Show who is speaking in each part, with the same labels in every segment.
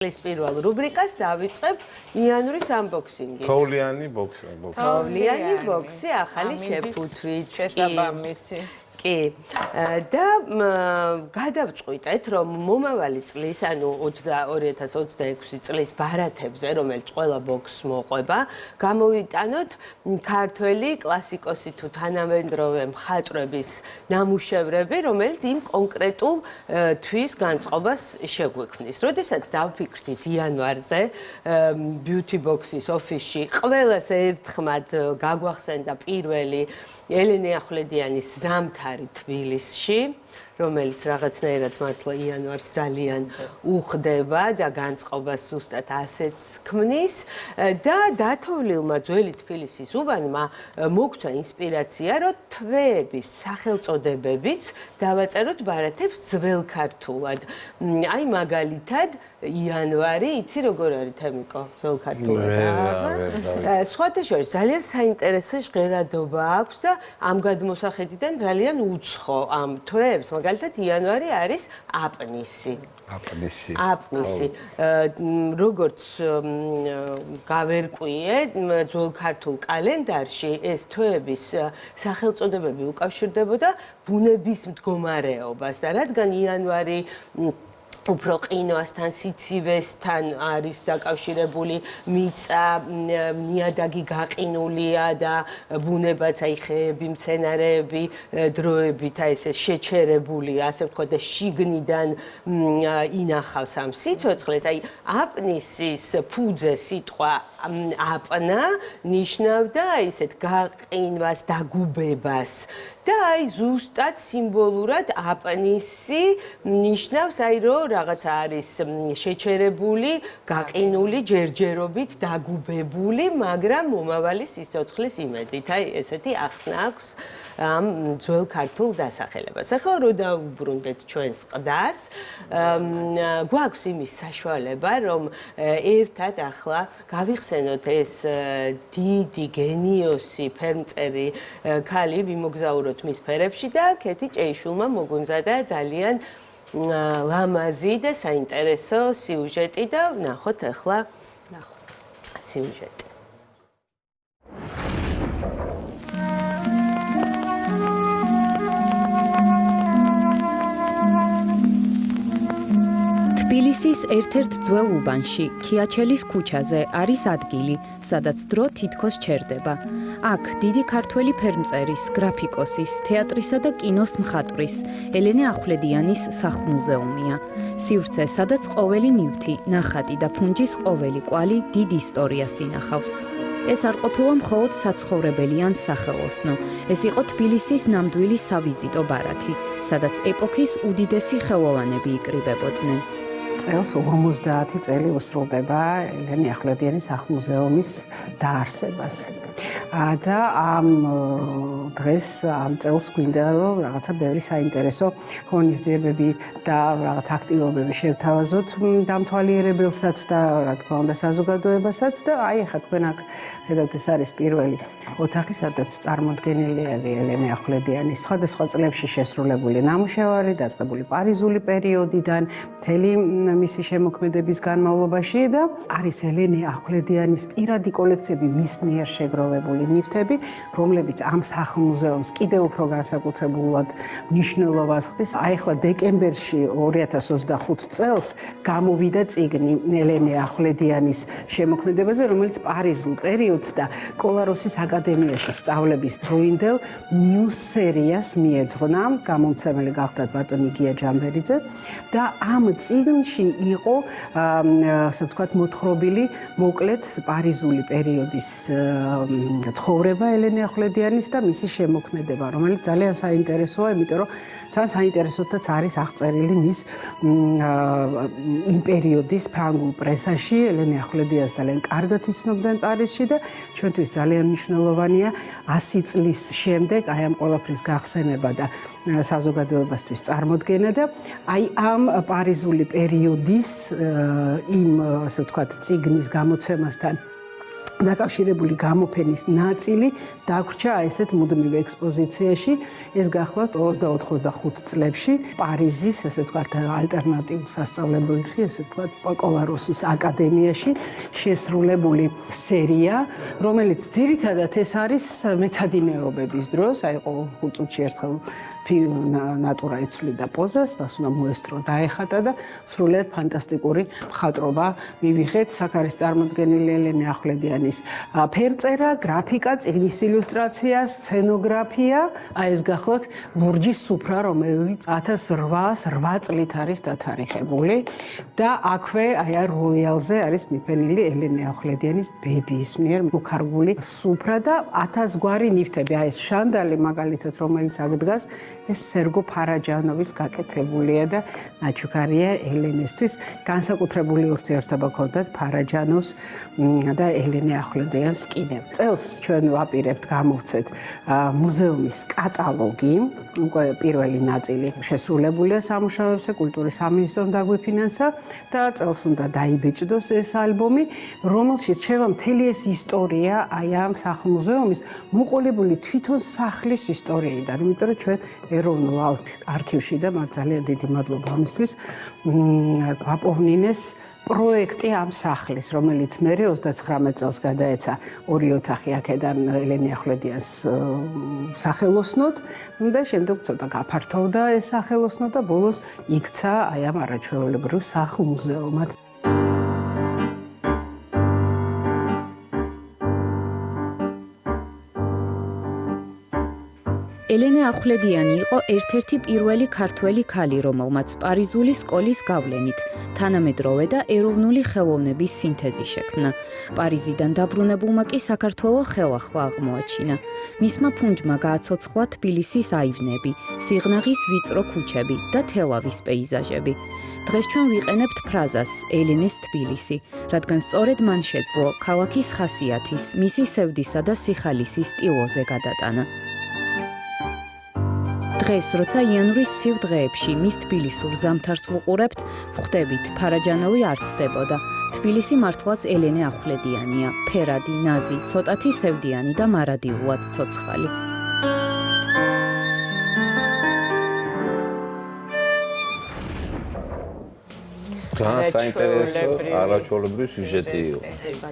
Speaker 1: ეს პირველ რუბრიკას დავიწყებ იანურის unboxing-ით.
Speaker 2: თოვლიანი ბოქსი.
Speaker 1: თოვლიანი ბოქსი ახალი შეფუთვით.
Speaker 3: შესაბამისი.
Speaker 1: კი. და გადავწყვიტეთ, რომ მომავალი წლის, ანუ 2026 წლის ბარათებზე, რომელიც ყველა ბოქსს მოყვება, გამოვიტანოთ ქართველი კლასიკოსი თუ თანამედროვე მხატვრების ნამუშევრები, რომელიც იმ კონკრეტულ თვის განწყობას შეგვექმნის. როდესაც დავფიქრდით იანვარზე, beauty box-ის ოფისში ყველას ერთხმად გაგვახსენდა პირველი ელენე ახვლედიანის ზამთარი თბილისში, რომელიც რაღაცნაირად მართლა იანვარს ძალიან უხდება და განწყობას ზუსტად ასეც ქმნის და დათოვლილმა ძველი თბილისის უბანმა მოგცა ინსპირაცია, რომ თვეების სახელწოდებებიც დავაწეროთ ბარათებს ძველ ქართულად. აი მაგალითად იანვარი, იცი როგორ არის თემიკო ძველ ქართულად? სხვათა შორის ძალიან საინტერესო ჟღერადობა აქვს და ამ გადმოსახედიდან ძალიან უცხო ამ თვეებს, მაგალითად იანვარი არის აპნისი. აპნისი. როგორც გავერკვიე ძველ ქართულ კალენდარში ეს თვეების სახელწოდებები უკავშირდებოდა ბუნების მდგომარეობას და რადგან იანვარი უფრო ყინვასთან, სიცივესთან არის დაკავშირებული, მიწა, ნიადაგი გაყინულია და ბუნებაც, აი ხეები, მცენარეები დროებით აი ესე შეჩერებულია, ასე ვთქვათ და შიგნიდან ინახავს ამ სიცოცხლეს. აი აპნისის ფუძე სიტყვა აპნა ნიშნავდა ისეთ გაყინვას, დაგუბებას. და აი ზუსტად სიმბოლურად აპნისი ნიშნავს აი რომ რაღაც არის შეჩერებული, გაყინული, ჯერჯერობით დაგუბებული, მაგრამ მომავალი სიცოცხლის იმედით. აი ესეთი ახსნა აქვს ამ ძველ ქართულ დასახელებას. ახლა რო დავუბრუნდეთ ჩვენს ყდას, გვაქვს იმის საშუალება, რომ ერთად ახლა გავიხსენოთ ეს დიდი გენიოსი ფერმწერი ქალი, ვიმოგზაუროთ მის სფერებში და ქეთი ჭეიშვილმა მოგვიმზადა ძალიან ლამაზი და საინტერესო სიუჟეტი და ნახოთ ახლა სიუჟეტი.
Speaker 4: თბილისის ერთ-ერთ ძველ უბანში, ქიაჩელის ქუჩაზე არის ადგილი, სადაც დრო თითქოს ჩერდება. აქ დიდი ქართველი ფერმწერის, გრაფიკოსის, თეატრისა და კინოს მხატვრის, ელენე ახვლედიანის სახლ-მუზეუმია. სივრცე, სადაც ყოველი ნივთი, ნახატი და ფუნჯის ყოველი კვალი დიდ ისტორიას ინახავს. ეს არ ყოფილა მხოლოდ საცხოვრებელი ან სახელოსნო, ეს იყო თბილისის ნამდვილი სავიზიტო ბარათი, სადაც ეპოქის უდიდესი ხელოვანები იკრიბებოდნენ.
Speaker 5: წელს 50 წელი უსრულდება ელენე ახვლედიანის სახლ-მუზეუმის დაარსებას. და ამ დღეს ამ წელს გვინდა რომ რაღაცა ბევრი საინტერესო ღონისძიებები და რაღაც აქტივობები შევთავაზოთ დამთვალიერებელსაც და რა თქმა უნდა საზოგადოებასაც და აი ახლა თქვენ აქ ხედავთ ეს არის პირველი ოთახი, სადაც წარმოდგენილია ელენე ახვლედიანის სხვადასხვა წლებში შესრულებული ნამუშევარი, დაწყებული პარიზული პერიოდიდან, მთელი მისი შემოქმედების განმავლობაში და არის ელენე ახვლედიანის პირადი კოლექციები, მის მიერ შეგროვებული ნივთები, რომლებიც ამ სახლ-მუზეუმს კიდევ უფრო განსაკუთრებულად მნიშვნელობას ხდის. აი ახლა დეკემბერში 2025 წელს გამოვიდა წიგნი ელენე ახვლედიანის შემოქმედებაზე, რომელიც პარიზულ პერიოდს და კოლაროსის აკადემიაში სწავლების დროინდელ ნიუს სერიას მიეძღვნა. გამომცემელი გახდა ბატონი გია ჯამბერიძე და ამ წიგნში იყო ასე ვთქვათ მოთხრობილი მოკლედ პარიზული პერიოდის ცხოვრება ელენე ახვლედიანის და მისი შემოქმედება, რომელიც ძალიან საინტერესოა, იმიტომ რომ ძალიან საინტერესოდაც არის აღწერილი მის იმ პერიოდის ფრანგულ პრესაში. ელენე ახვლედიანს ძალიან კარგად იცნობდნენ პარიზში და ჩვენთვის ძალიან მნიშვნელოვანია 100 წლის შემდეგ აი ამ ყველაფრის გახსენება და საზოგადოებასთვის წარმოდგენა და აი ამ პარიზული პერიოდის იმ ასე ვთქვათ წიგნის გამოცემასთან დაკავშირებული გამოფენის ნაწილი დაგვრჩა ესეთ მუდმივ ექსპოზიციაში. ეს გახლავთ 24-25 წლებში პარიზის, ესე ვთქვათ, ალტერნატიულ სასწავლებელში, ესე ვთქვათ, პოლაროსის აკადემიაში შესრულებული სერია, რომელიც ძირითადად ეს არის მეცადინეობების დროს, აი ყოველ 5 წუთში ერთხელ ნატურა იცვლიდა პოზას, მას უნდა მოესწრო დაეხატა და სრულიად ფანტასტიკური მხატვრობა მივიღეთ. აქ არის წარმოდგენილი ელენე ახვლედიანის ფერწერა, გრაფიკა, წიგნის ილუსტრაცია, სცენოგრაფია. აი ეს გახლავთ ლურჯის სუფრა, რომელიც 1808 წლით არის დათარიღებული და აქვე აი როიალზე არის მიფენილი ელენე ახვლედიანის ბებიის მიერ მუქარგული სუფრა და 1000 გვარი ნივთები. აი ეს შანდალი მაგალითად, რომელიც აქ დგას, ეს სერგო ფარაჯანოვის გაკეთებულია და ნაჩუქარია ელენესთვის. განსაკუთრებული ურთიერთობა ჰქონდათ ფარაჯანოვს და ელენე ახვლედიანს კიდევ. წელს ჩვენ ვაპირებთ გამოვცეთ მუზეუმის კატალოგი, უკვე პირველი ნაწილი შესრულებულია სამუშაოებზე, კულტურის სამინისტრომ დაგვიფინანსა და წელს უნდა დაიბეჭდოს ეს ალბომი, რომელშიც შევა მთელი ეს ისტორია აი ამ სახლ-მუზეუმის მოყოლებული თვითონ სახლის ისტორიიდან, იმიტომ რომ ჩვენ ეროვნულ არქივში და მათ ძალიან დიდი მადლობა ამისთვის ვაპოვნინეს პროექტი ამ სახლის, რომელიც მე 39 წელს გადაეცა ორი ოთახი აქედან ელენე ახვლედიანს სახელოსნოდ და შემდეგ ცოტა გაფართოვდა ეს სახელოსნო და ბოლოს იქცა აი ამ არაჩვეულებრივ სახლ-მუზეუმად.
Speaker 4: ელენე ახვლედიანი იყო ერთ-ერთი პირველი ქართველი ქალი, რომელმაც პარიზული სკოლის გავლენით თანამედროვე და ეროვნული ხელოვნების სინთეზი შექმნა. პარიზიდან დაბრუნებულმა კი საქართველოს ხელახლა აღმოაჩინა. მისმა ფუნჯმა გააცოცხლა თბილისის აივნები, სიღნაღის ვიწრო ქუჩები და თელავის პეიზაჟები. დღეს ჩვენ ვიყენებთ ფრაზას ელენეს თბილისი, რადგან სწორედ მან შეძლო ქალაქის ხასიათის, მისი სევდისა და სიხალისის სტილოზე გადატანა. დღეს, როცა იანვრის ცივ დღეებში მის თბილისურ ზამთარს ვუყურებთ, ვხვდებით, ფარაჯანოვი არ ცდებოდა. თბილისი მართლაც ელენე ახვლედიანია, ფერადი, ნაზი, ცოტათი სევდიანი და მარადიულად ცოცხალი.
Speaker 2: საინტერესო არაჩვეულებრივი სიუჟეტი იყო.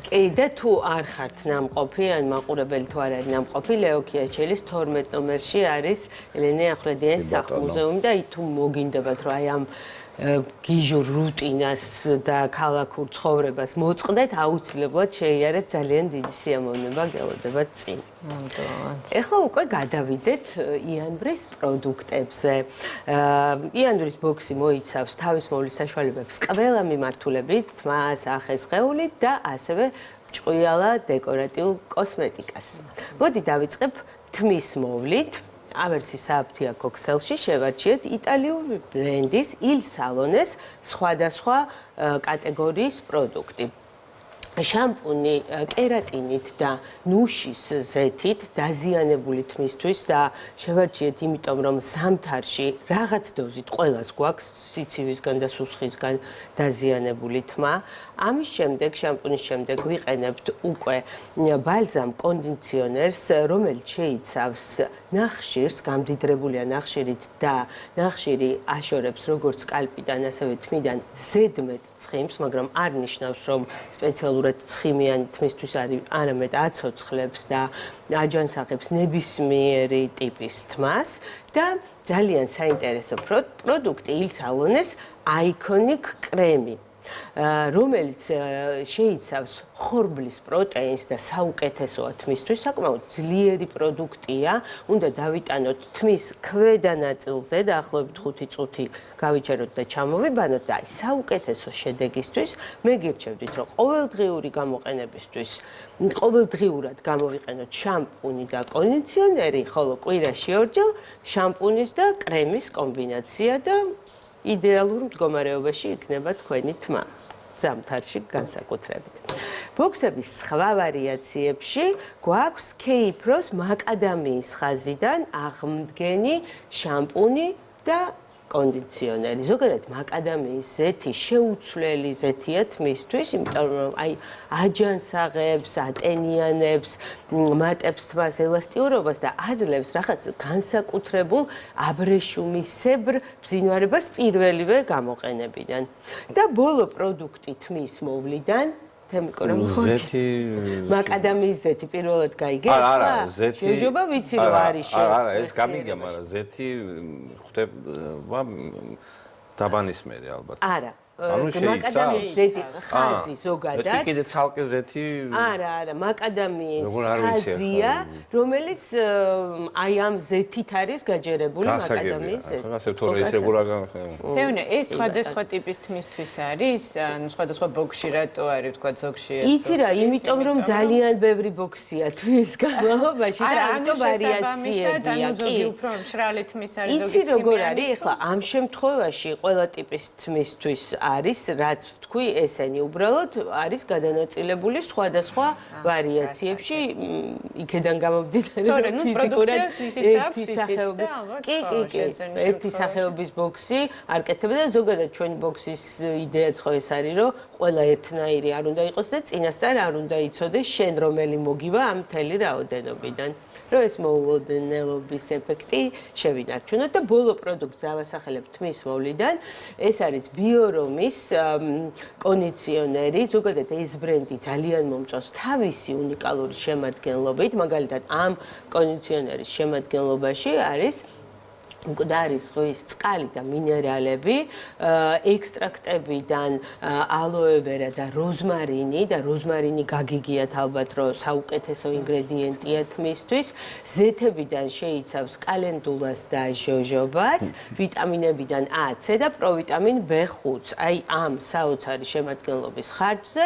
Speaker 1: კი და თუ არ ხართ ნამყოფი, ან მაყურებელი თუ არ არის ნამყოფი, ლეო ქიაჩელის 12 ნომერში არის ელენე ახვლედიანის სახლ-მუზეუმი და თუ მოგინდებათ, რომ აი ამ გიჟურ რუტინას და ქალაქურ ცხოვრებას მოწყდეთ, აუცილებლად შეიარეთ ძალიან დიდი სიამოვნება გელოდებათ წინ. ეხლა უკვე გადავიდეთ იანვრის პროდუქტებზე. იანვრის ბოქსი მოიცავს თავის მოვლის საშუალებებს ყველა მიმართულებით, თმას, ახესხეულით და ასევე ჭყვიალა დეკორატიულ კოსმეტიკას. მოდი დავიწყებ თმის მოვლით. ავერსი სააფთია კოქსელში შევარჩიეთ იტალიური ბრენდის Il Salone-ს სხვადასხვა კატეგორიის პროდუქტი. შამპუნი კერატინით და ნუშის ზეთით დაზიანებული თმისთვის და შევარჩიეთ, იმიტომ რომ ზამთარში რაღაც დოზით ყველას გვაქვს სიცივისგან და სუსხისგან დაზიანებული თმა. ამის შემდეგ, შამპუნის შემდეგ ვიყენებთ უკვე ბალზამ კონდიციონერს, რომელიც შეიცავს ნახშირს, გამდიდრებულია ნახშირით და ნახშირი აშორებს როგორც კალპიდან, ასევე თმიდან ზედმეტ ცხიმს, მაგრამ არ ნიშნავს, რომ სპეციალურად ცხიმიანი თმისთვის არის, არამედ აცოცხლებს და აჯანსაღებს ნებისმიერი ტიპის თმას და ძალიან საინტერესო პროდუქტი Il Salone-ს Iconic კრემი. რომელიც შეიცავს ხორბლის პროტეინს და საუკეთესოა თმისთვის, საკმაოდ ძლიერი პროდუქტია. უნდა დავიტანოთ თმის ქვედა ნაწილზე და ახლობით 5 წუთი გავიჩეროთ და ჩამოვიბანოთ და აი საუკეთესო შედეგისთვის მე გირჩევდით, რომ ყოველდღიური გამოყენებისთვის ყოველდღიურად გამოვიყენოთ შამპუნი და კონდიციონერი, ხოლო კვირაში ორჯერ შამპუნის და კრემის კომბინაცია და იდეალურ მდგომარეობაში იქნება თქვენი თმა ზამთარში განსაკუთრებით. ბოქსების სხვა ვარიაციებში გვაქვს K-Pro-ს მაკადამიის ხაზიდან აღმდგენი შამპუნი და კონდიციონერი. ზოგადად მაკადამიის ზეთი შეუცვლელი ზეთია თმისთვის, იმიტომ რომ აი აჯანსაღებს, ატენიანებს, მატებს თმას ელასტიურობას და აძლევს რაღაც განსაკუთრებულ აბრეშუმისებრ ბზინვარებას პირველივე გამოყენებიდან. და ბოლო პროდუქტი თმის მოვლიდან
Speaker 2: ზეთი
Speaker 1: მაკადამიის ზეთი პირველად გაიგე?
Speaker 2: არა, ზეთი.
Speaker 1: შეჟობა ვიცი რომ არის შენს.
Speaker 2: არა, ეს გამიგია, მაგრამ ზეთი ხდება დაბანისმერი ალბათ.
Speaker 1: არა. მაკადამიის ზეთი ხაზი ზოგადად.
Speaker 2: მე კიდე ცალკე ზეთი.
Speaker 1: არა, მაკადამიის ხაზია, რომელიც აი ამ ზეთით არის გაჯერებული მაკადამიის ზეთი.
Speaker 2: ასე თორე ისე გურაგან.
Speaker 3: თევნე, ეს სხვადასხვა ტიპის თმისთვის არის, ანუ სხვადასხვა ბოქსში რატო არის, თქვა ზოგში ეს.
Speaker 1: იცი რა, იმიტომ რომ ძალიან ბევრი ბოქსია თმის განმავლობაში და ამიტომ ვარიაციებია.
Speaker 3: ზოგი უფრო მშრალი თმის არის, ზოგი
Speaker 1: იცი როგორ არის, ეხლა ამ შემთხვევაში ყველა ტიპის თმისთვის არის, რაც ვთქვი, ესენი უბრალოდ არის გადანაწილებული სხვადასხვა ვარიაციებში, იქედან გამომდინარე, რომ ფიზიკურად ერთი სახეობის ბოქსი არ კეთდება და ზოგადად ჩვენი ბოქსის იდეაც ხო ეს არის, რომ ყველა ერთნაირი არ უნდა იყოს და წინასწარ არ უნდა იცოდეს შენ რომელი მოგივა ამ მთელი რაოდენობიდან, რომ ეს მოულოდნელობის ეფექტი შევინარჩუნოთ და ბოლო პროდუქტს დავასახელებ თმის მოვლიდან, ეს არის ბიორომის კონდიციონერი, ზოგადად ეს ბრენდი ძალიან მომწონს თავისი უნიკალური შემადგენლობით, მაგალითად ამ კონდიციონერის შემადგენლობაში არის მკვდარი ზღვის წყალი და მინერალები, ექსტრაქტებიდან ალოე ვერა და როზმარინი და როზმარინი გაგიგიათ ალბათ, რომ საუკეთესო ინგრედიენტია თმისთვის, ზეთებიდან შეიცავს კალენდულას და ჟოჟობას, ვიტამინებიდან A, C და პროვიტამინ B5. აი ამ საოცარი შემადგენლობის ხარჯზე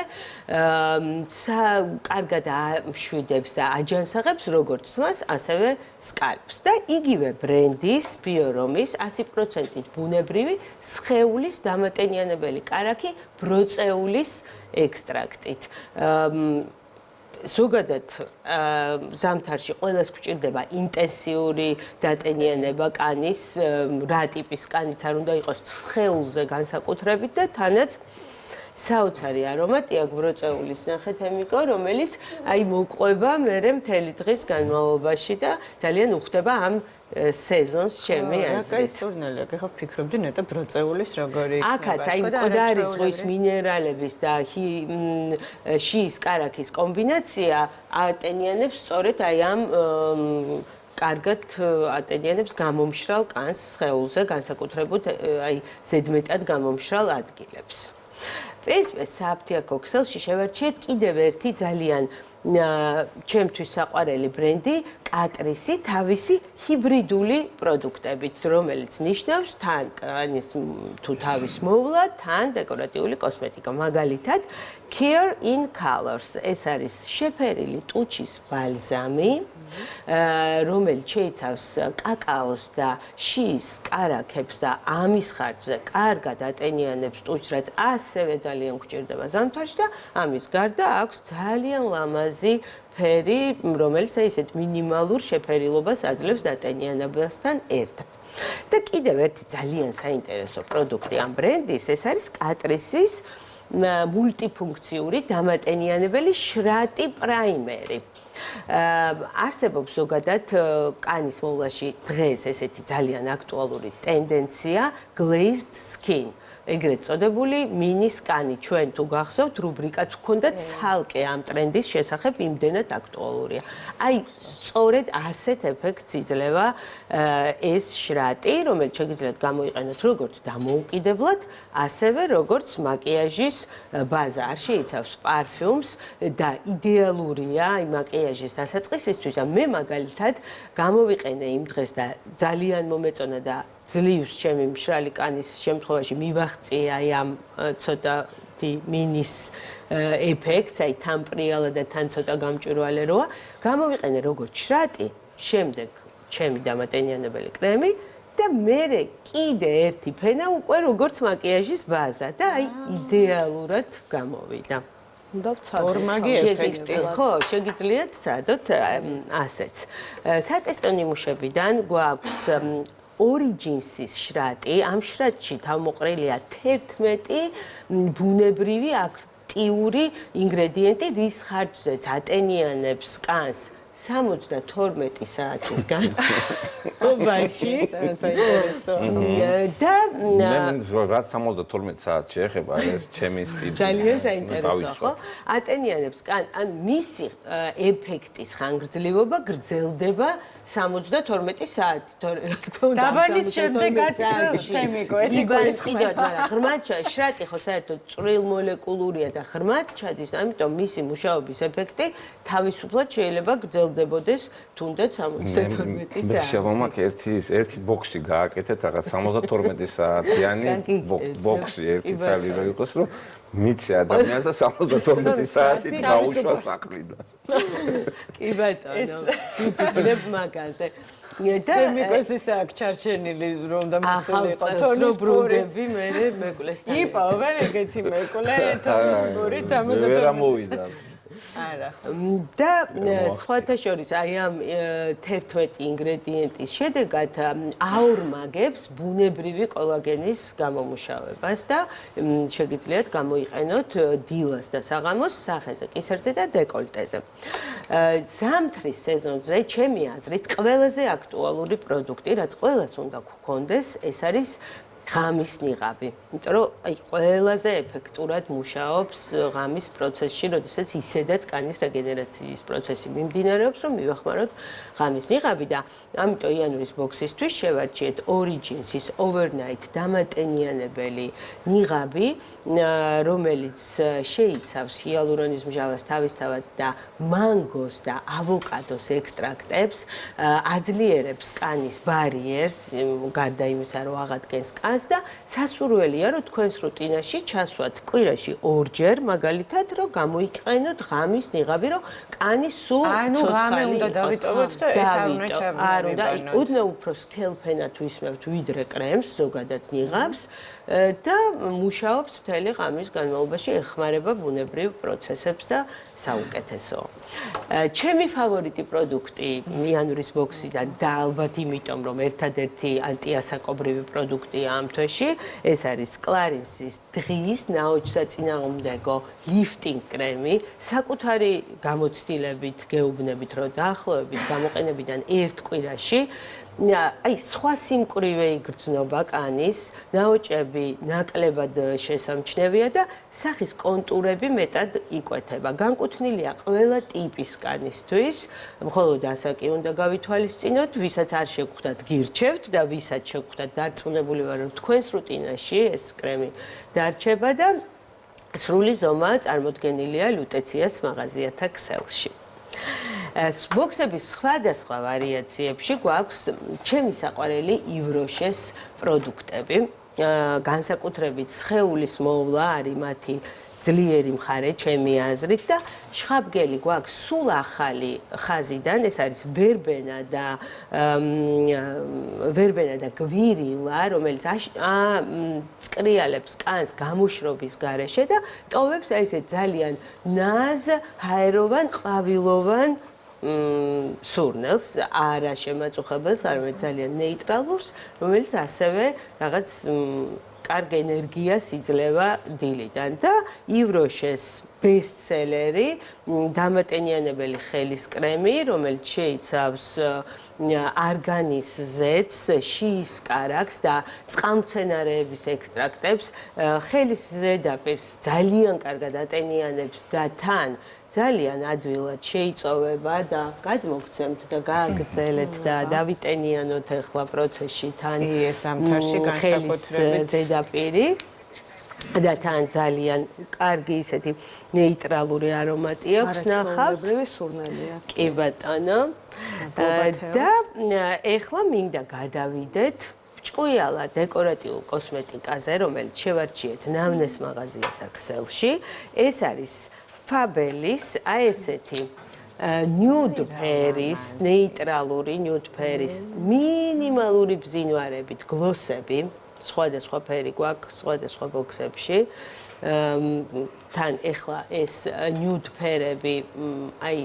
Speaker 1: კარგად მშვიდებს და აჯანსაღებს როგორც თმას, ასევე სკალპს და იგივე ბრენდის ბიორომის 100%-ით ბუნებრივი სხეულის დამატენიანებელი კარაქი ბროწეულის ექსტრაქტით. ზოგადად ზამთარში ყველას გვჭირდება ინტენსიური დატენიანება კანის, რა ტიპის კანიც არ უნდა იყოს სხეულზე განსაკუთრებით და თანაც საოცარი არომატია ბროწეულის ნახეთ ემიკო, რომელიც აი მოყვება მერე მთელი დღის განმავლობაში და ძალიან უხდება ამ სეზონს ჩემი აზრით.
Speaker 3: რა ისურნელია, ხო ფიქრობდი ნეტა ბროწეულის როგორი იქნება.
Speaker 1: აქაც აი მკვდარი ზღვის მინერალების და შიის კარაქის კომბინაცია ატენიანებს სწორედ აი ამ კარგად ატენიანებს გამომშრალ კანს სხეულზე, განსაკუთრებით აი ზედმეტად გამომშრალ ადგილებს. ეს საფთიაქო ქსელში შევარჩიეთ კიდევ ერთი ძალიან ჩემთვის საყვარელი ბრენდი კატრისი თავისი ჰიბრიდული პროდუქტებით, რომელიც ნიშნავს თან კანის თუ თავის მოვლა, თან დეკორატიული კოსმეტიკა. მაგალითად, Care in Colors. ეს არის შეფერილი ტუჩის ბალზამი, რომელიც შეიცავს კაკაოს და შიის კარაქებს და ამის ხარჯზე კარგად ატენიანებს ტუჩს, რაც ასევე ძალიან გვჭირდება ზამთარში და ამის გარდა აქვს ძალიან ლამაზი ფერი, რომელიც ისეთ მინიმალურ შეფერილობას აძლევს დატენიანებასთან ერთად. და კიდევ ერთი ძალიან საინტერესო პროდუქტი ამ ბრენდის, ეს არის კატრისის მულტიფუნქციური დამატენიანებელი შრატი პრაიმერი. არსებობს ზოგადად კანის მოვლაში დღეს ესეთი ძალიან აქტუალური ტენდენცია glazed skin. ეგრეთ წოდებული მინის კანი. ჩვენ თუ გახსოვთ, რუბრიკაც ჰქონდა ცალკე ამ ტრენდის შესახებ იმდენად აქტუალურია. აი, სწორედ ასეთ ეფექტს იძლევა ეს შრატი, რომელიც შეგიძლიათ გამოიყენოთ როგორც დამოუკიდებლად, ასევე როგორც მაკიაჟის ბაზა. არ შეიცავს პარფიუმს და იდეალურია აი მაკიაჟის დასაწყისისთვის და მე მაგალითად გამოვიყენე იმ დღეს და ძალიან მომეწონა და ძლივს ჩემი მშრალი კანის შემთხვევაში მივაღწიე აი ამ ცოტათი მინის ეფექტს, აი თან პრიალა და თან ცოტა გამჭვირვალე როა, გამოვიყენე როგორც შრატი, შემდეგ ჩემი დამატენიანებელი კრემი და მერე კიდე ერთი ფენა უკვე როგორც მაკიაჟის ბაზა და აი იდეალურად გამოვიდა.
Speaker 5: უნდა ვცადოთ.
Speaker 3: ორმაგი ეფექტი.
Speaker 1: ხო, შეგიძლიათ ვცადოთ ასეც. სატესტო ნიმუშებიდან გვაქვს ორიჯინსის შრატი, ამ შრატში თავმოყრილია 11 ბუნებრივი აქტიური ინგრედიენტი, რის ხარჯზეც ატენიანებს კანს 72 საათის განმავლობაში.
Speaker 3: საინტერესო.
Speaker 1: და
Speaker 2: მე რაც 72 საათი შეეხება ეს ჩემი სტილი.
Speaker 1: ძალიან საინტერესოა, ხო? ატენიანებს კან, ან მისი ეფექტის ხანგრძლივობა გრძელდება 72 საათი, თორე რა თქმა უნდა.
Speaker 3: დაბანის შემდეგაც თემიკო, ეს
Speaker 1: იგულისხმება, მაგრამ ღრმად შრატი ხო საერთოდ წვრილ მოლეკულურია და ღრმად ჩადის, ამიტომ მისი მუშაობის ეფექტი თავისუფლად შეიძლება გრძელდებოდეს თუნდაც 72
Speaker 2: მე
Speaker 1: საათი.
Speaker 2: შევამაკ ერთი ბოქსი გააკეთეთ რაღაც 72 საათიანი ბოქსი ერთი წელი რო იყოს, რომ მიცე ადამიანს და 72 საათი დაუშვა სახლიდან.
Speaker 1: კი ბატონო, ვიფიქრებ მაგაზე. და
Speaker 3: თემიკოს ისე აქ ჩარჩენილი რომ და მოსულიყო
Speaker 1: თონის ბრუნდები მე მეკლეს.
Speaker 3: იპოვე ეგეთი მეკლე თონის ბური 72.
Speaker 2: ვერ ამოვიდა.
Speaker 3: არა.
Speaker 1: და სხვათა შორის აი ამ 11 ინგრედიენტის შედეგად აორმაგებს ბუნებრივი კოლაგენის გამომუშავებას და შეგიძლიათ გამოიყენოთ დილას და საღამოს სახეზე, კისერზე და დეკოლტეზე. ზამთრის სეზონზე ჩემი აზრით ყველაზე აქტუალური პროდუქტი, რაც ყველას უნდა გქონდეს, ეს არის ღამის ნიღაბი. იმიტომ რომ აი ყველაზე ეფექტურად მუშაობს ღამის პროცესში, როდესაც ისედაც კანის რეგენერაციის პროცესი მიმდინარეობს, რომ მივახმაროთ ღამის ნიღაბი და ამიტომ იანურის ბოქსისთვის შევარჩიეთ ორიჯინსის overnight დამატენიანებელი ნიღაბი, რომელიც შეიცავს ჰიალურონის მსჯავრას თავისთავად და მანგოს და ავოკადოს ექსტრაქტებს, აძლიერებს კანის ბარიერს, გარდა იმისა, რომ აღადგენს კანს და სასურველია, რომ თქვენს რუტინაში ჩასვათ კვირაში 2-ჯერ, მაგალითად, რომ გამოიყენოთ ღამის ნიღაბი, რომ კანი სულ
Speaker 3: ანუ ღამე უნდა დავიტოვოთ და ეს არ უნდა ჩავიაროთ.
Speaker 1: უდნა უფრო სქელფენად ვისმევთ ვიდრე კრემს, ზოგადად ნიღაბს და მუშაობს მთელი ღამის განმავლობაში, ეხმარება ბუნებრივ პროცესებს და საუკეთესოა. ჩემი ფავორიტი პროდუქტი იანურის ბოქსიდან და ალბათ იმიტომ, რომ ერთადერთი ანტიასაკობრივი პროდუქტია ამ თვეში, ეს არის კლარენსის დღის ნაოჩსაწინააღმდეგო ლიფტინგ კრემი, საკუთარი გამოცდილებით, გეუბნებით, რომ დაახლოებით გამოყენებიდან ერთ კვირაში აი სხვა სიმკვრივე იგრძნობა კანის, ნაოჭები ნაკლებად შესამჩნევია და სახის კონტურები მეტად იკვეთება. განკუთვნილია ყველა ტიპის კანისთვის, მხოლოდ ასაკი უნდა გავითვალისწინოთ, ვისაც არ შეგხვდათ გირჩევთ და ვისაც შეგხვდათ დარწმუნებული ვარ, რომ თქვენს რუტინაში ეს კრემი დარჩება და სრული ზომა წარმოდგენილია ლუტეციას მაღაზიათა ქსელში. ბოქსების სხვადასხვა ვარიაციებში გვაქვს ჩემი საყვარელი ივროშეს პროდუქტები. განსაკუთრებით სხეულის მოვლა არის მათი ძლიერი მხარე ჩემი აზრით და შხაბგელი გვაქვს სულ ახალი ხაზიდან, ეს არის ვერბენა და გვირილა, რომელიც წკრიალებს კანს გამოშრობის გარეშე და ტოვებს აი ესე ძალიან ნაზ, ჰაეროვან, ყვავილოვან სურნელს, არა შემაწუხებელს, არამედ ძალიან ნეიტრალურს, რომელიც ასევე რაღაც კარგ ენერგიას იძლევა დილიდან და ივროშეს ბესტსელერი დამატენიანებელი ხელის კრემი, რომელიც შეიცავს არგანის ზეთს, შიის კარაქს და წყალმცენარეების ექსტრაქტებს, ხელის ზედაპირს ძალიან კარგად ატენიანებს და თან ძალიან ადვილად შეიწოვება და გადმოგცემთ და გააგრძელეთ და დავიტენიანოთ ახლა პროცესში თან
Speaker 3: ეს ამთარში განსაკუთრებით
Speaker 1: ზედაპირი და თან ძალიან კარგი ისეთი ნეიტრალური არომატი აქვს ნახავთ.
Speaker 5: არაჩვეულებრივი სურნელია.
Speaker 1: კი ბატონო. და ახლა მინდა გადავიდეთ ჭყუიალა დეკორატიულ კოსმეტიკაზე, რომელიც შევარჩიეთ ნამნეს მაღაზიათა ქსელში. ეს არის ფაბელის აი ესეთი ნიუდ ფერის, ნეიტრალური ნიუდ ფერის მინიმალური ბზინვარებით გლოსები, სხვადასხვა ფერი გვაქვს სხვადასხვა ბოქსებში. თან ეხლა ეს ნიუდ ფერები აი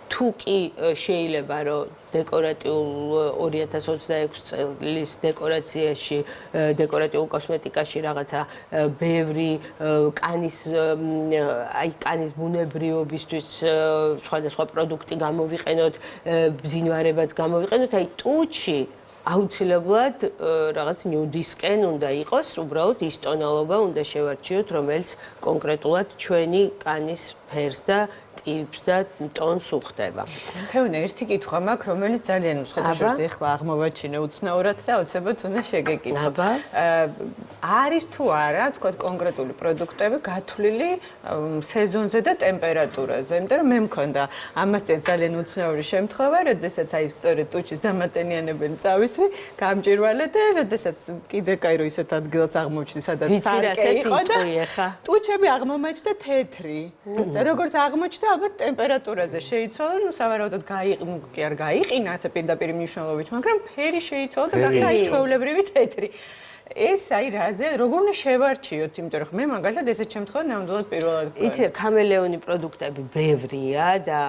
Speaker 1: თუ კი შეიძლება რომ დეკორატიულ 2026 წლის დეკორაციაში, დეკორატიულ კოსმეტიკაში რაღაცა ბევრი კანის ბუნებრიობისთვის სხვადასხვა პროდუქტი გამოვიყენოთ, ბზინვარებაც გამოვიყენოთ, აი ტუჩი აუცილებლად რაღაც ნიუდისკენ უნდა იყოს, უბრალოდ ის ტონალობა უნდა შევარჩიოთ, რომელიც კონკრეტულად ჩვენი კანის ფერს და ტიპს და ტონს უხდება.
Speaker 3: თეონე, ერთი კითხვა მაქვს, რომელიც ძალიან მსხვერპლს ეხლა აღმოვაჩინე უცნაურად და აუცილებლად უნდა შეგეკითხო.
Speaker 1: აბა.
Speaker 3: არის თუ არა, თქვა კონკრეტული პროდუქტები გათვლილი სეზონზე და ტემპერატურაზე, იმიტომ რომ მე მქონდა ამასთან ძალიან უცნაური შემთხვევა, როდესაც აი სწორედ ტუჩის დამატენიანებელი წავისვი, გამჭირვალე და როდესაც კიდე კაირო ისეთ ადგილას აღმოჩნდი, სადაც სარკე იყო და ტუჩები აღმომაჩნდა თეთრი. და როგორც აღმოჩნდა ალბათ ტემპერატურაზე შეიცვალა, ну სავარაუდოდ კი არ გაიყინა ასე პირდაპირ მნიშვნელობით, მაგრამ ფერი შეიცვალა და გახდა ის ჩვეულებრივი თეთრი. ეს აი რაზე როგორ უნდა შევარჩიოთ, იმიტომ რომ მე მაგალითად ესეთ შემთხვევაში ნამდვილად პირველად ვქონდა.
Speaker 1: იცი, ქამელეონი პროდუქტები ბევრია და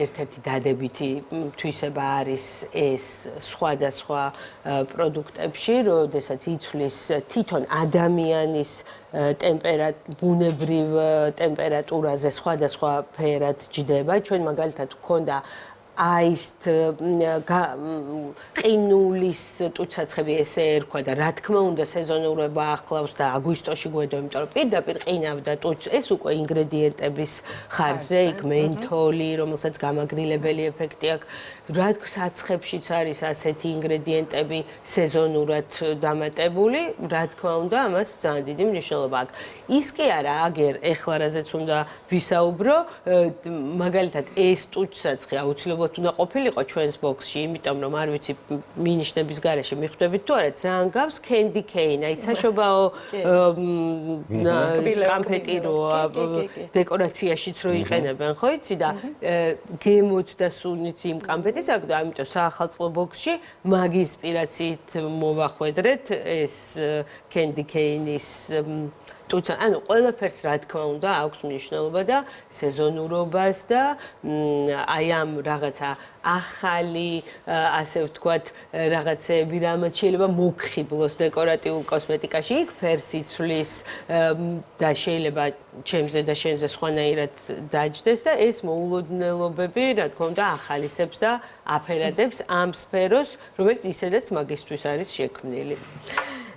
Speaker 1: ერთ-ერთი დადებითი თვისება არის ეს სხვადასხვა პროდუქტებში, როდესაც იცვლის თვითონ ადამიანის ბუნებრივ ტემპერატურაზე სხვადასხვა ფერად ჯდება. ჩვენ მაგალითად ვქონდა აისთ ყინულის ტუჩსაცხები ესე ერქვა და რა თქმა უნდა სეზონურობა ახლავს და აგვისტოში გვედო, იმიტომ რომ პირდაპირ ყინავდა ტუჩს, ეს უკვე ინგრედიენტების ხარჯზე, იქ მენთოლი, რომელსაც გამაგრილებელი ეფექტი აქვს. რა საცხებშიც არის ასეთი ინგრედიენტები სეზონურად დამატებული, რა თქმა უნდა, ამას ძალიან დიდი მნიშვნელობა აქვს. ის კი არა, აგერ ეხლა რაზეც უნდა ვისაუბრო, მაგალითად ეს ტუჩსაცხი აუცილებლად უნდა ყოფილიყო ჩვენს ბოქსში, იმიტომ რომ არ ვიცი მინიშნების გარეშე მიხვდებით თუ არა, ძალიან გავს candy cane, აი საშობაო კამფეტი როა დეკორაციაშიც რო იყენებენ, ხო იცი და გემოც და სუნიც იმ კამფეტის აქვს და ამიტომ საახალწლო ბოქსში მაგ ინსპირაციით მოვახვედრეთ ეს candy cane-ის ტუჩა, ანუ ყველაფერს რა თქმა უნდა აქვს მნიშვნელობა და სეზონურობას და აი ამ რაღაცა ახალი, ასე ვთქვათ, რაღაცები, რამაც შეიძლება მოგხიბლოს დეკორატიულ კოსმეტიკაში, იქ ფერს იცვლის და შეიძლება ჩემზე და შენზე სხვანაირად დაჯდეს და ეს მოულოდნელობები, რა თქმა უნდა, ახალისებს და აფერადებს ამ სფეროს, რომელიც ისედაც მაგისთვის არის შექმნილი.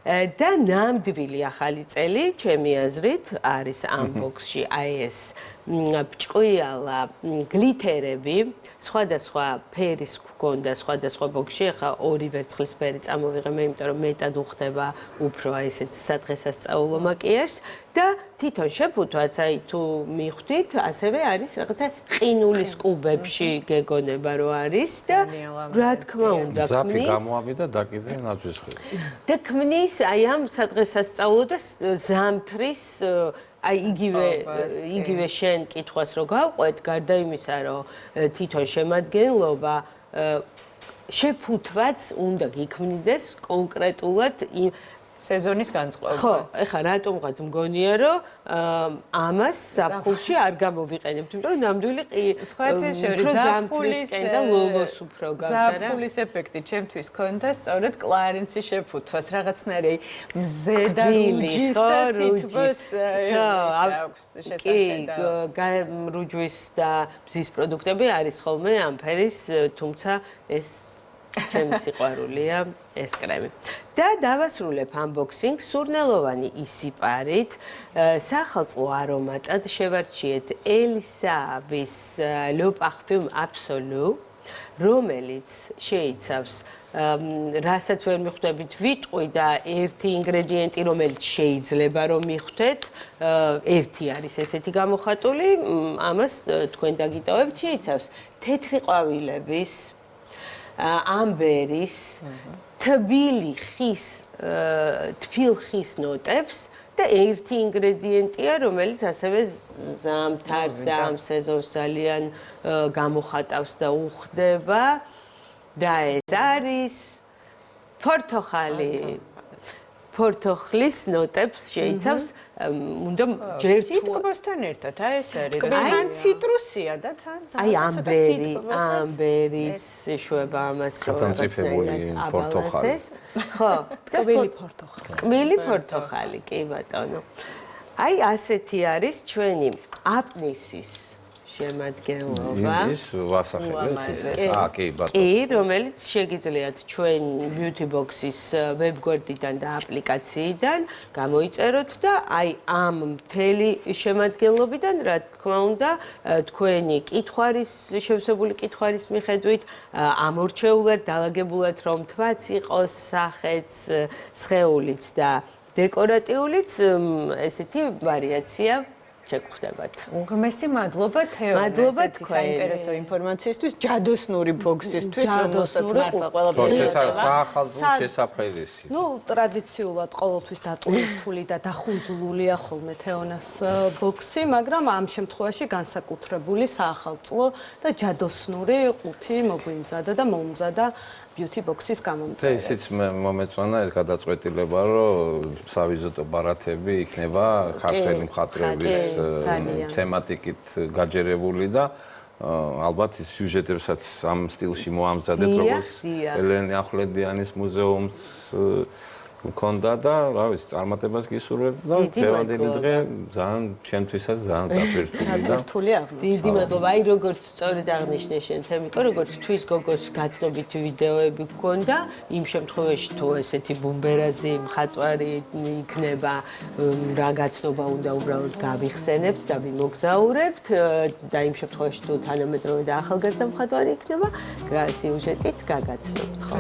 Speaker 1: და ნამდვილი ახალი წელი, ჩემი აზრით, არის ამ ბოქსში აი ეს ბრჭყვიალა გლითერები, სხვადასხვა ფერის გვქონდა სხვადასხვა ბოქსში, ახლა ორი ვერცხლისფერი წამოვიღე, იმიტომ რომ მეტად უხდება უფრო აი ესეთ სადღესასწაულო მაკიაჟს და თვითონ შეფუთვაც აი თუ მიხვდით, ასევე არის რაღაცა ყინულის კუბებში გეგონება რო არის და რა თქმა უნდა
Speaker 2: ზაფი გამოავიდა და კიდე ნაძვისხრი.
Speaker 1: და ქმნის აი ამ სადღესასწაულო და ზამთრის აი იგივე შენ კითხვას რო გავყვეთ, გარდა იმისა, რომ თვითონ შემადგენლობა შეფუთვაც უნდა გიქმნიდეს კონკრეტულად იმ
Speaker 3: სეზონის განწყობა.
Speaker 1: ხო, ეხლა რატომღაც მგონია, რომ ამას ზაფხულში არ გამოვიყენებთ, იმიტომ რომ ნამდვილი ზამთრისკენ და ლოლოს უფრო გავს არა?
Speaker 3: ზაფხულის ეფექტი ჩემთვის ქონდა სწორედ კლარენსის შეფუთვას, რაღაცნაირი მზე და რუჯის და სითბოს აქვს შესაძლებელი.
Speaker 1: კი, რუჯვის და ბზის პროდუქტები არის ხოლმე ამ ფერის, თუმცა ეს ჩემი სიყვარულია ეს კრემი. და დავასრულებ unboxing სურნელოვანი ისიპარით, სახალწლო არომატად შევარჩიეთ ელისავის Le Parfum Absolu, რომელიც შეიცავს რასაც ვერ მიხვდებით ვიტყვი და ერთი ინგრედიენტი, რომელიც შეიძლება რომ მიხვდეთ, ერთი არის ესეთი გამოხატული, ამას თქვენ დაგიტოვებთ, შეიცავს თეთრი ყვავილების ამბერის, თბილ ხის ნოტებს და ერთი ინგრედიენტია, რომელიც ასევე ზამთარს და ამ სეზონს ძალიან გამოხატავს და უხდება და ეს არის ფორთოხალი. ფორთოხლის ნოტებს შეიცავს, უნდა ჯერ თუ
Speaker 3: სიტყვასთან ერთად, ეს არის. თან ციტრუსია და თან
Speaker 1: აი ამბერიც შვება ამას
Speaker 2: გატანწიფებული ფორთოხალი.
Speaker 1: ხო,
Speaker 6: ტკბილი ფორთოხალი.
Speaker 1: ტკბილი ფორთოხალი, კი ბატონო. აი ასეთი არის ჩვენი აპნისის შემადგენლობა.
Speaker 2: ის ვასახელეთ ის. კი, ბატონო.
Speaker 1: კი, რომელიც შეგიძლიათ ჩვენ Beauty Box-ის ვებგვერდიდან და აპლიკაციიდან გამოიწეროთ და აი ამ მთელი შემადგენლობიდან, რა თქმა უნდა, თქვენი კითხვარის, შევსებული კითხვარის მიხედვით ამორჩეულად, დაალაგებულად რომ თვაც იყოს, სახეც, სხეულიც და დეკორატიულიც ესეთი ვარიაცია შეგხვდებათ.
Speaker 3: უღმესი მადლობა თეო.
Speaker 1: მადლობა
Speaker 3: თქვენ. საინტერესო ინფორმაციისთვის, ჯადოსნური ბოქსისთვის, რომელსაც მართლა ყველაფერი
Speaker 2: საახალწლო შესაფერისი.
Speaker 6: ნუ ტრადიციულად ყოველთვის დატვირთული და დახუნძულულია ხოლმე თეონას ბოქსი, მაგრამ ამ შემთხვევაში განსაკუთრებული საახალწლო და ჯადოსნური ყუთი მოგვიმზადა და მომზადა Beauty Box-ის გამომწერად.
Speaker 2: ისიც მომეწონა ეს გადაწყვეტილება, რომ სავიზიტო ბარათები იქნება ქართველი მხატვრების თემატიკით გაჯერებული და ალბათ ის სიუჟეტებსაც ამ სტილში მოამზადეთ, როგორც ელენე ახვლედიანის მუზეუმს მქონდა და რა ვიცი, წარმატებას გისურვებთ და დღევანდელი დღე ძალიან ჩემთვისაც ძალიან
Speaker 6: დაპირთული აღმოჩნდა.
Speaker 1: დიდი მადლობა. აი როგორც სწორედ აღნიშნე შენ თემიკო, როგორც თვის გოგოს გაცნობითი ვიდეოები გქონდა, იმ შემთხვევაში თუ ესეთი ბუმბერაზი მხატვარი იქნება, რა გაცნობა უნდა უბრალოდ გავიხსენებთ და ვიმოგზაურებთ და იმ შემთხვევაში თუ თანამედროვე და ახალგაზრდა მხატვარი იქნება, სიუჟეტით გაგაცნობთ, ხო?